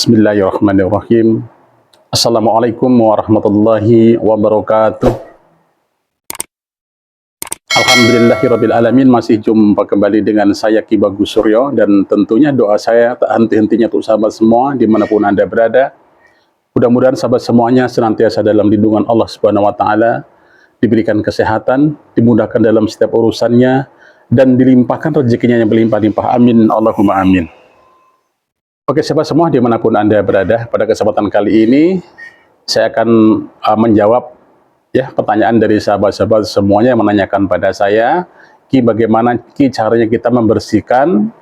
Bismillahirrahmanirrahim. Assalamualaikum warahmatullahi wabarakatuh. Alhamdulillahirrabbilalamin. Masih jumpa kembali dengan saya Ki Bagus Suryo, dan tentunya doa saya tak henti-hentinya untuk sahabat semua dimanapun Anda berada. Mudah-mudahan sahabat semuanya senantiasa dalam lindungan Allah Subhanahu wa Ta'ala, diberikan kesehatan, dimudahkan dalam setiap urusannya, dan dilimpahkan rezekinya yang berlimpah-limpah. Amin Allahumma amin. Oke sahabat semua dimanapun Anda berada, pada kesempatan kali ini saya akan menjawab pertanyaan dari sahabat-sahabat semuanya yang menanyakan pada saya, Ki, bagaimana Ki caranya kita membersihkan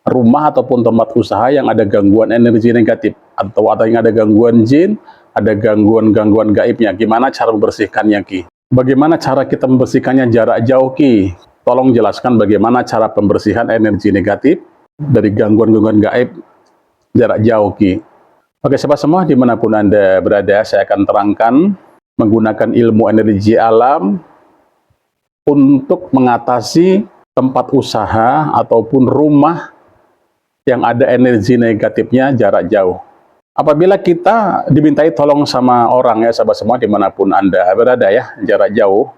rumah ataupun tempat usaha yang ada gangguan energi negatif, atau yang ada gangguan jin, ada gangguan-gangguan gaibnya. Gimana cara membersihkannya, Ki? Bagaimana cara kita membersihkannya jarak jauh, Ki? Tolong jelaskan bagaimana cara pembersihan energi negatif dari gangguan-gangguan gaib jarak jauh, Ki. Oke sahabat semua dimanapun Anda berada, saya akan terangkan menggunakan ilmu energi alam untuk mengatasi tempat usaha ataupun rumah yang ada energi negatifnya jarak jauh. Apabila kita dimintai tolong sama orang, ya sahabat semua dimanapun Anda berada ya, jarak jauh,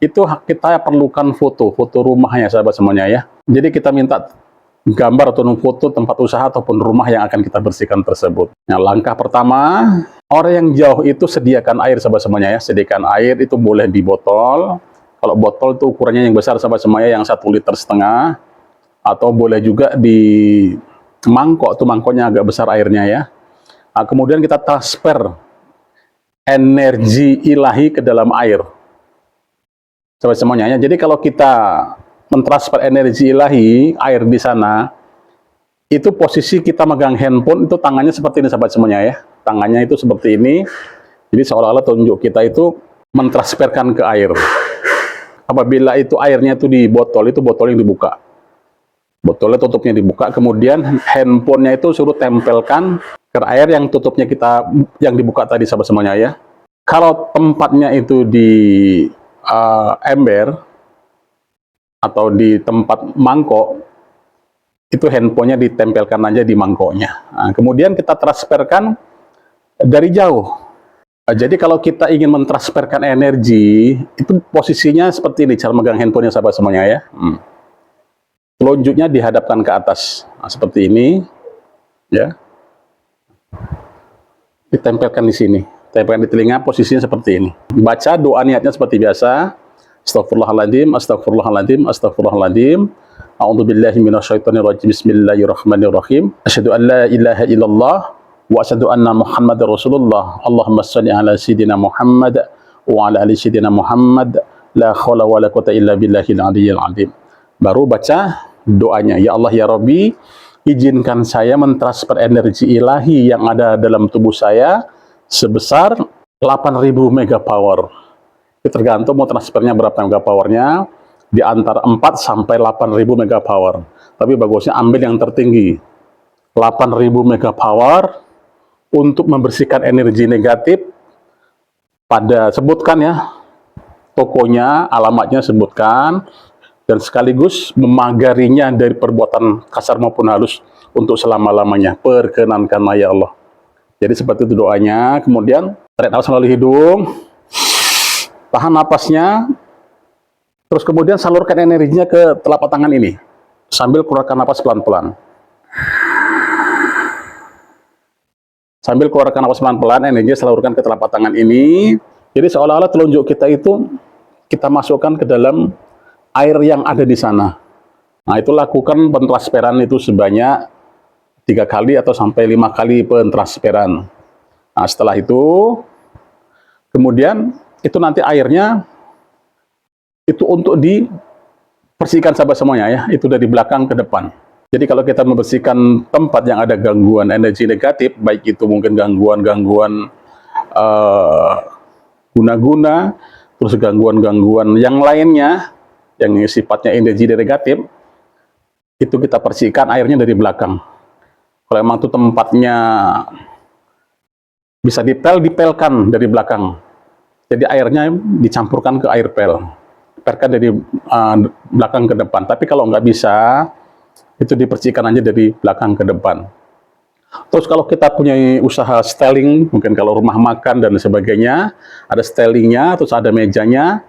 itu kita perlukan foto rumahnya sahabat semuanya ya. Jadi kita minta gambar atau foto tempat usaha ataupun rumah yang akan kita bersihkan tersebut. Nah, langkah pertama, orang yang jauh itu sediakan air sahabat semuanya ya. Sediakan air itu boleh di botol. Kalau botol itu ukurannya yang besar sahabat semuanya, yang 1,5 liter, atau boleh juga di mangkok, tuh mangkoknya agak besar airnya ya. Nah, kemudian kita transfer energi ilahi ke dalam air sahabat semuanya ya. Jadi kalau kita mentransfer energi ilahi, air di sana, itu posisi kita megang handphone, itu tangannya seperti ini sahabat semuanya ya. Tangannya itu seperti ini, jadi seolah-olah tunjuk kita itu mentransferkan ke air. Apabila itu airnya itu di botol, itu botol yang dibuka. Botolnya tutupnya dibuka, kemudian handphonenya itu suruh tempelkan ke air yang tutupnya yang dibuka tadi sahabat semuanya ya. Kalau tempatnya itu di ember, atau di tempat mangkok, itu handphonenya ditempelkan aja di mangkoknya. Nah, kemudian kita transferkan dari jauh. Jadi kalau kita ingin mentransferkan energi, itu posisinya seperti ini, cara megang handphonenya sahabat semuanya ya. Telunjuknya dihadapkan ke atas, nah, seperti ini, ya. Ditempelkan di sini, tempelkan di telinga, posisinya seperti ini. Baca doa niatnya seperti biasa. Astagfirullahaladzim, astagfirullahaladzim, astagfirullahaladzim. A'udzubillahi minasyaitonirrajim. Bismillahirrahmanirrahim. Asyhadu an la ilaha illallah wa asyhadu anna Muhammadar Rasulullah. Allahumma shalli ala sayyidina Muhammad wa ala ali sayyidina Muhammad. La haula wa la quwwata illa billahil aliyyil azim. Baru baca doanya. Ya Allah ya Rabbi, izinkan saya mentransfer energi ilahi yang ada dalam tubuh saya sebesar 8.000 megapower. Tergantung mau transfernya berapa megapowernya, di antara 4 sampai 8.000 megapower. Tapi bagusnya ambil yang tertinggi, 8.000 megapower, untuk membersihkan energi negatif. Pada sebutkan ya tokonya, alamatnya sebutkan, dan sekaligus memagarinya dari perbuatan kasar maupun halus untuk selama-lamanya. Perkenankanlah ya Allah. Jadi seperti itu doanya. Kemudian tarik nafas melalui hidung, tahan napasnya, terus kemudian salurkan energinya ke telapak tangan ini, sambil keluarkan napas pelan-pelan. Sambil keluarkan napas pelan-pelan, energinya salurkan ke telapak tangan ini. Jadi seolah-olah telunjuk kita itu kita masukkan ke dalam air yang ada di sana. Nah, itu lakukan pentransferan itu sebanyak 3 kali atau sampai 5 kali pentransferan. Nah, setelah itu, kemudian itu nanti airnya itu untuk dibersihkan sahabat semuanya ya, itu dari belakang ke depan. Jadi kalau kita membersihkan tempat yang ada gangguan energi negatif, baik itu mungkin gangguan-gangguan guna-guna, terus gangguan-gangguan yang lainnya yang sifatnya energi negatif, itu kita bersihkan airnya dari belakang. Kalau memang itu tempatnya bisa dipelkan dari belakang, jadi airnya dicampurkan ke air pel, pelkan dari belakang ke depan. Tapi kalau nggak bisa, itu dibersihkan aja dari belakang ke depan. Terus kalau kita punya usaha styling, mungkin kalau rumah makan dan sebagainya, ada stylingnya, terus ada mejanya,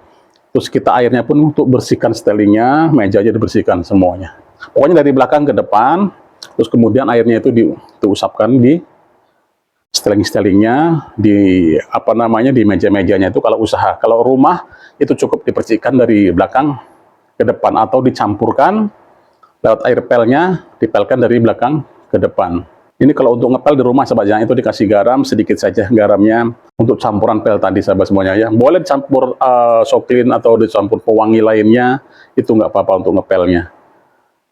terus kita airnya pun untuk bersihkan stylingnya, mejanya dibersihkan semuanya. Pokoknya dari belakang ke depan, terus kemudian airnya itu diusapkan di styling-stylingnya, di apa namanya, di meja-mejanya itu kalau usaha. Kalau rumah itu cukup dibersihkan dari belakang ke depan atau dicampurkan lewat air pelnya, dipelkan dari belakang ke depan. Ini kalau untuk ngepel di rumah sahabat jangan, itu dikasih garam sedikit saja garamnya untuk campuran pel tadi sahabat semuanya ya. Boleh dicampur soklin atau dicampur pewangi lainnya, itu nggak apa-apa untuk ngepelnya.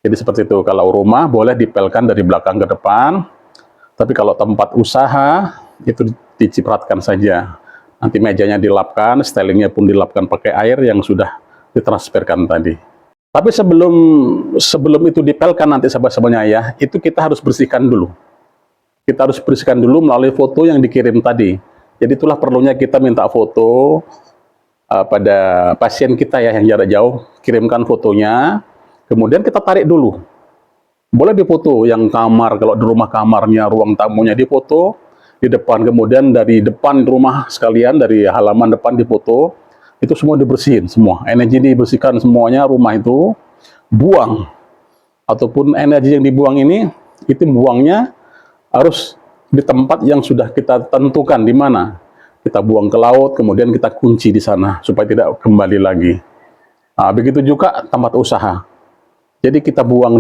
Jadi seperti itu, kalau rumah boleh dipelkan dari belakang ke depan, tapi kalau tempat usaha itu dicipratkan saja. Nanti mejanya dilapkan, stylingnya pun dilapkan pakai air yang sudah ditransferkan tadi. Tapi sebelum itu dipelkan nanti sahabat semuanya ya, itu kita harus bersihkan dulu. Kita harus bersihkan dulu melalui foto yang dikirim tadi. Jadi itulah perlunya kita minta foto pada pasien kita ya yang jarak jauh, kirimkan fotonya, kemudian kita tarik dulu. Boleh difoto yang kamar, kalau di rumah kamarnya, ruang tamunya difoto, di depan, kemudian dari depan rumah sekalian, dari halaman depan difoto, itu semua dibersihin semua. Energi dibersihkan semuanya, rumah itu buang. Ataupun energi yang dibuang ini, itu buangnya harus di tempat yang sudah kita tentukan di mana. Kita buang ke laut, kemudian kita kunci di sana supaya tidak kembali lagi. Nah, begitu juga tempat usaha. Jadi kita buang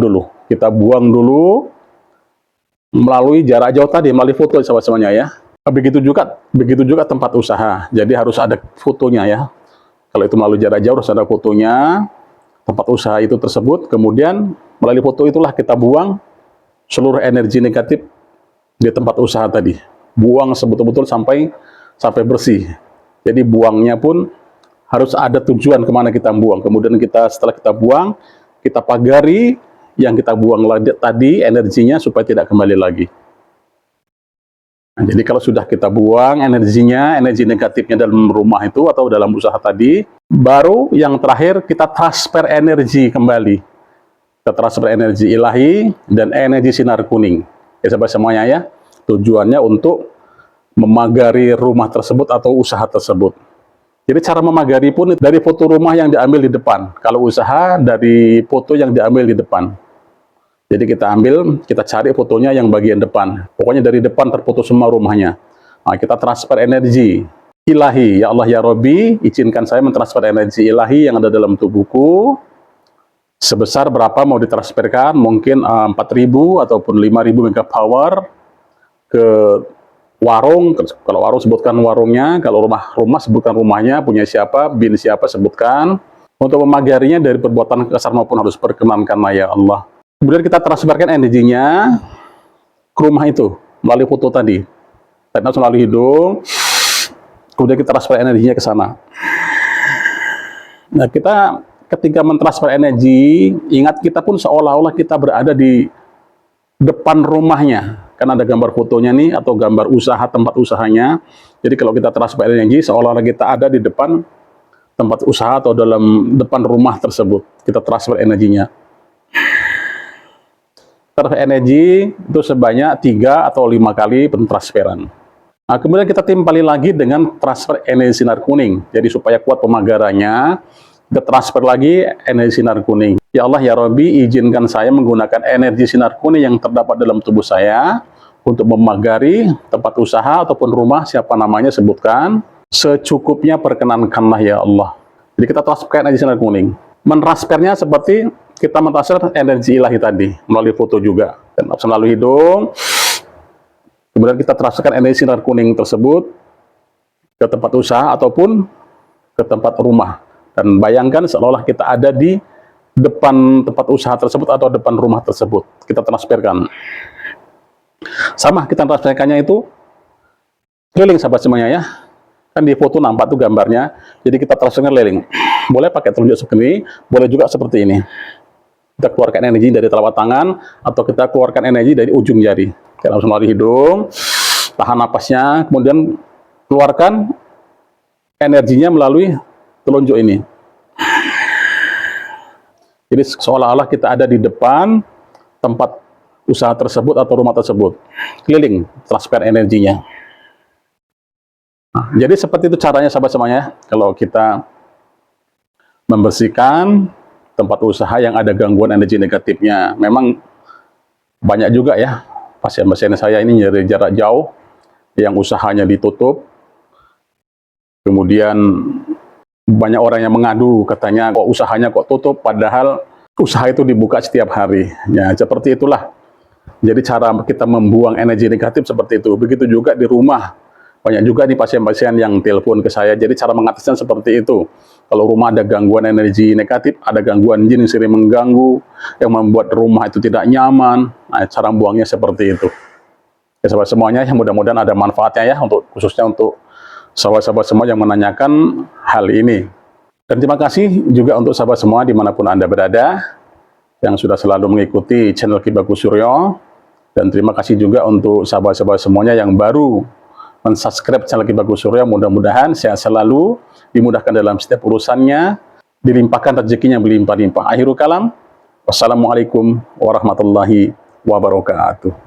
dulu melalui jarak jauh tadi, melalui foto sahabat semuanya ya. Begitu juga tempat usaha. Jadi harus ada fotonya ya. Kalau itu melalui jarak jauh harus ada fotonya tempat usaha itu tersebut. Kemudian melalui foto itulah kita buang seluruh energi negatif di tempat usaha tadi, buang sebetul-betul sampai bersih. Jadi buangnya pun harus ada tujuan kemana kita buang. Kemudian setelah kita buang, kita pagari yang kita buang tadi energinya supaya tidak kembali lagi. Nah, jadi kalau sudah kita buang energinya, energi negatifnya dalam rumah itu atau dalam usaha tadi, baru yang terakhir kita transfer energi kembali. Kita transfer energi ilahi dan energi sinar kuning. Ya sahabat semuanya ya, tujuannya untuk memagari rumah tersebut atau usaha tersebut. Jadi cara memagari pun dari foto rumah yang diambil di depan. Kalau usaha dari foto yang diambil di depan. Jadi kita cari fotonya yang bagian depan. Pokoknya dari depan terfoto semua rumahnya. Nah, kita transfer energi ilahi. Ya Allah ya Rabbi, izinkan saya mentransfer energi ilahi yang ada dalam tubuhku. Sebesar berapa mau ditransferkan, mungkin 4.000 ataupun 5.000 megapower ke warung. Kalau warung sebutkan warungnya, kalau rumah sebutkan rumahnya, punya siapa, bin siapa sebutkan. Untuk memagarinya dari perbuatan kasar maupun harus perkenankan ya Allah. Kemudian kita transferkan energinya ke rumah itu melalui foto tadi. Tarik nafas melalui hidung, kemudian kita transfer energinya ke sana. Nah, kita ketika mentransfer energi, ingat kita pun seolah-olah kita berada di depan rumahnya. Kan ada gambar fotonya nih, atau gambar usaha, tempat usahanya. Jadi kalau kita transfer energi, seolah-olah kita ada di depan tempat usaha atau dalam depan rumah tersebut. Kita transfer energinya. Transfer energi itu sebanyak 3 atau 5 kali pentransferan. Nah, kemudian kita timpali lagi dengan transfer energi sinar kuning. Jadi supaya kuat pemagarannya, kita transfer lagi energi sinar kuning. Ya Allah ya Rabbi, izinkan saya menggunakan energi sinar kuning yang terdapat dalam tubuh saya untuk memagari tempat usaha ataupun rumah, siapa namanya sebutkan, secukupnya perkenankanlah ya Allah. Jadi kita transferkan energi sinar kuning. Mentransfernya seperti kita mentransfer energi ilahi tadi, melalui foto juga. Dan melalui hidung, kemudian kita transferkan energi sinar kuning tersebut ke tempat usaha ataupun ke tempat rumah. Dan bayangkan seolah kita ada di depan tempat usaha tersebut atau depan rumah tersebut. Kita transferkan. Sama, kita transferkannya itu keliling sahabat semuanya ya. Kan di foto nampak tuh gambarnya. Jadi kita transferkan keliling. Boleh pakai telunjuk seperti ini, boleh juga seperti ini. Kita keluarkan energi dari telapak tangan atau kita keluarkan energi dari ujung jari. Kita langsung melalui hidung, tahan napasnya, kemudian keluarkan energinya melalui telunjuk ini. Jadi seolah-olah kita ada di depan tempat usaha tersebut atau rumah tersebut. Keliling, transfer energinya. Nah, jadi seperti itu caranya sahabat semuanya. Kalau kita membersihkan tempat usaha yang ada gangguan energi negatifnya. Memang banyak juga ya pasien-pasien saya ini dari jarak jauh yang usahanya ditutup. Kemudian banyak orang yang mengadu, katanya kok usahanya kok tutup, padahal usaha itu dibuka setiap hari. Ya, seperti itulah. Jadi cara kita membuang energi negatif seperti itu. Begitu juga di rumah. Banyak juga nih pasien-pasien yang telepon ke saya. Jadi cara mengatasinya seperti itu. Kalau rumah ada gangguan energi negatif, ada gangguan jin yang sering mengganggu, yang membuat rumah itu tidak nyaman. Nah, cara buangnya seperti itu. Ya, sahabat semuanya, mudah-mudahan ada manfaatnya ya, khususnya untuk sahabat-sahabat semua yang menanyakan hal ini. Dan terima kasih juga untuk sahabat semua dimanapun Anda berada, yang sudah selalu mengikuti channel Ki Bagus Suryo. Dan terima kasih juga untuk sahabat-sahabat semuanya yang baru mensubscribe channel Ki Bagus Suryo. Mudah-mudahan sehat selalu, dimudahkan dalam setiap urusannya, dilimpahkan rezekinya berlimpah-limpah. Akhirul kalam, wassalamualaikum warahmatullahi wabarakatuh.